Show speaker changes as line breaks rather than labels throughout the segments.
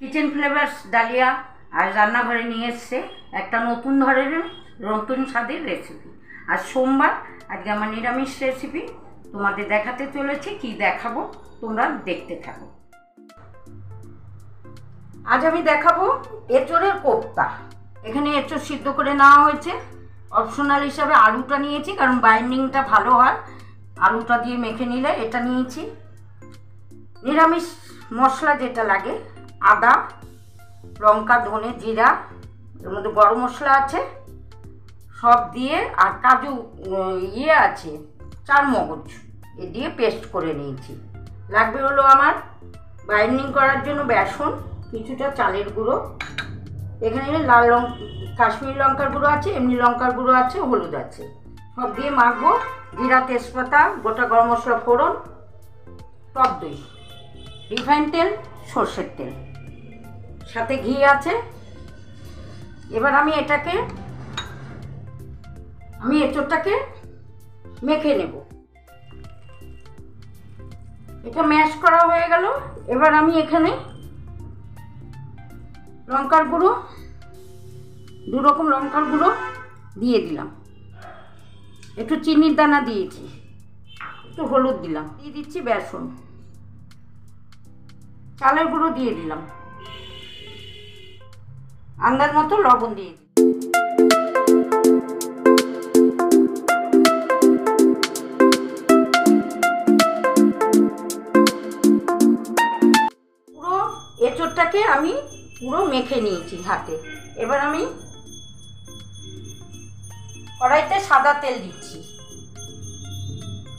Kitchen flavours dahlia আর রান্নাঘরে নিয়ে এসছে একটা নতুন ধরনের নতুন স্বাদের রেসিপি। আর সোমবার আজকে আমার নিরামিষ রেসিপি তোমাদের দেখাতে চলেছি। কি দেখাবো তোমরা দেখতে থাকো। আজ আমি দেখাবো এঁচোড়ের কোপ্তা। এখানে এঁচোড় সিদ্ধ করে নেওয়া হয়েছে। অপশনাল হিসাবে আলুটা নিয়েছি, কারণ বাইন্ডিংটা ভালো হয় আলুটা দিয়ে মেখে নিলে। এটা নিয়েছি নিরামিষ মশলা যেটা লাগে, আদা, লঙ্কা, ধনে, জিরা, এর মধ্যে গরম মশলা আছে সব দিয়ে, আর কাজু আছে, চারমগজ, এ দিয়ে পেস্ট করে নিয়েছি। লাগবে হলো আমার বাইন্ডিং করার জন্য বেসন, কিছুটা চালের গুঁড়ো, এখানে লাল কাশ্মীরি লঙ্কার গুঁড়ো আছে, এমনি লঙ্কার গুঁড়ো আছে, হলুদ আছে, সব দিয়ে মাখবো। জিরা, তেজপাতা, গোটা গরম মশলা ফোড়ন, টক দই, রিফাইন তেল, সর্ষের তেল, সাথে ঘি আছে। এবার আমি এঁচোড়টাকে মেখে নেব। এটা ম্যাশ করা হয়ে গেল। এবার আমি এখানে লঙ্কার গুঁড়ো, দু রকম লঙ্কার গুঁড়ো দিয়ে দিলাম, একটু চিনির দানা দিয়েছি, একটু হলুদ দিলাম, দিয়ে দিচ্ছি বেসন, চালের গুঁড়ো দিয়ে দিলাম, আন্দাজ মতো লবণ দিয়ে দিই। পুরো এঁচোড়টাকে আমি পুরো মেখে নিয়েছি হাতে। এবার আমি কড়াইতে সাদা তেল দিচ্ছি।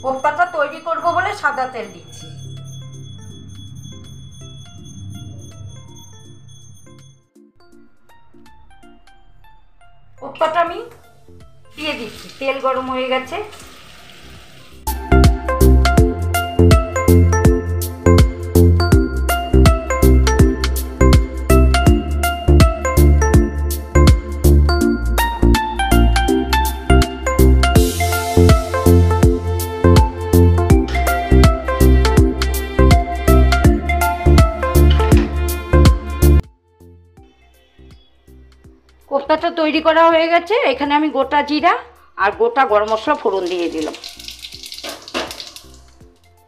কোপ্তাটা তৈরি করব বলে সাদা তেল দিচ্ছি। কোপ্তাটা আমি দিয়ে দিচ্ছি, তেল গরম হয়ে গেছে। কোপ্তাটা তৈরি করা হয়ে গেছে। এখানে আমি গোটা জিরা আর গোটা গরম মশলা ফোড়ন দিয়ে দিলাম,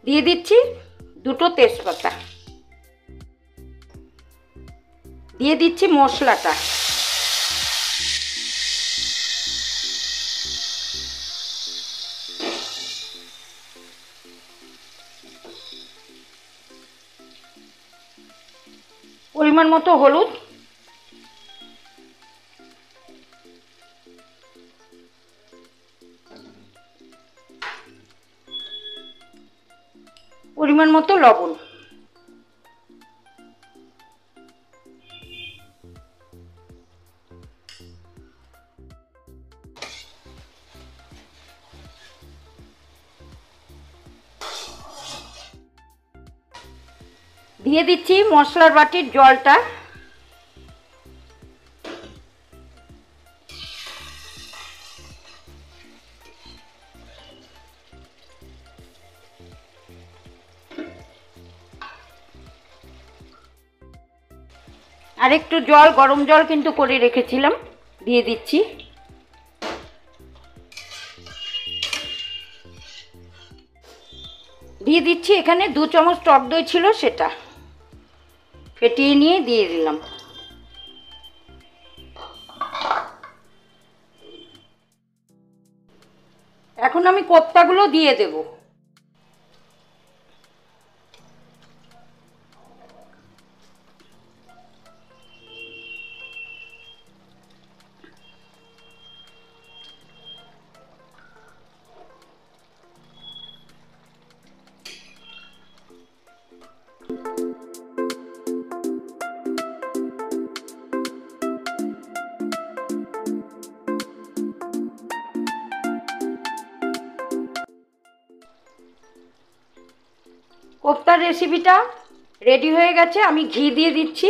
দিয়ে দিচ্ছি দুটো তেজপাতা, দিয়ে দিচ্ছি মশলাটা, পরিমাণ মতো হলুদ, পরিমাণ মতো লবণ, দিয়ে দিচ্ছি মশলার বাটির জলটা, আর একটু জল, গরম জল কিন্তু করে রেখেছিলাম, দিয়ে দিচ্ছি। দিয়ে দিচ্ছি এখানে 2 চামচ টক দই ছিল, সেটা ফেটিয়ে নিয়ে দিয়ে দিলাম। এখন আমি কোপ্তাগুলো দিয়ে দেব। কোপ্তার রেসিপিটা রেডি হয়ে গেছে। আমি ঘি দিয়ে দিচ্ছি,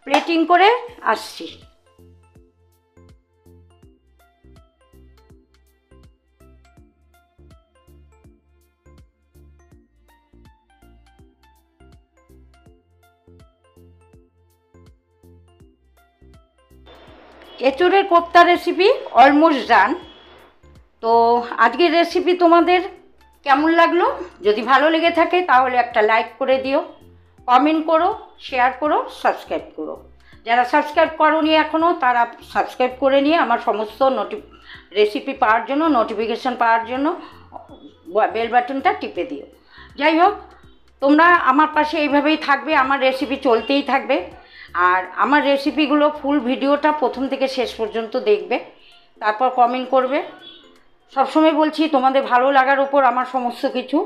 প্লেটিং করে আসছি। এঁচোড়ের কোপ্তা রেসিপি অলমোস্ট ডান। তো আজকের রেসিপি তোমাদের কেমন লাগলো? যদি ভালো লেগে থাকে তাহলে একটা লাইক করে দিও, কমেন্ট করো, শেয়ার করো, সাবস্ক্রাইব করো। যারা সাবস্ক্রাইব করোনি এখনও তারা সাবস্ক্রাইব করে নিয়ে আমার সমস্ত রেসিপি পাওয়ার জন্য, নোটিফিকেশান পাওয়ার জন্য বেল বাটনটা টিপে দিও। যাই হোক, তোমরা আমার পাশে এইভাবেই থাকবে, আমার রেসিপি চলতেই থাকবে। আর আমার রেসিপিগুলো ফুল ভিডিওটা প্রথম থেকে শেষ পর্যন্ত দেখবে, তারপর কমেন্ট করবে। সবসময় বলছি তোমাদের ভালো লাগার উপর আমার সমস্ত কিছু।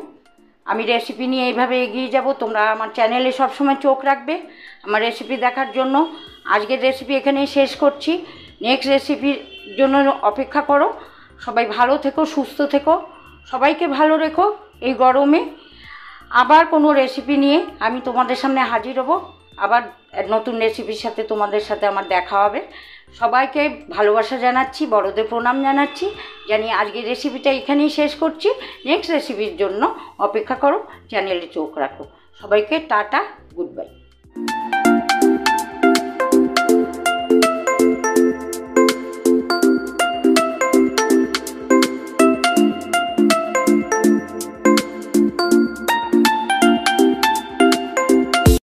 আমি রেসিপি নিয়ে এইভাবে এগিয়ে যাব। তোমরা আমার চ্যানেলে সবসময় চোখ রাখবে আমার রেসিপি দেখার জন্য। আজকের রেসিপি এখানেই শেষ করছি। নেক্সট রেসিপির জন্য অপেক্ষা করো। সবাই ভালো থেকো, সুস্থ থেকো, সবাইকে ভালো রেখো। এই গরমে আবার কোনো রেসিপি নিয়ে আমি তোমাদের সামনে হাজির হব। আবার নতুন রেসিপির সাথে তোমাদের সাথে আমার দেখা হবে। সবাইকে ভালোবাসা জানাচ্ছি, বড়দের প্রণাম জানাচ্ছি। জানি আজকের রেসিপিটা এখানেই শেষ করছি। নেক্সট রেসিপির জন্য অপেক্ষা করো, চ্যানেলে চোখ রাখো। সবাইকে টাটা, গুড বাই।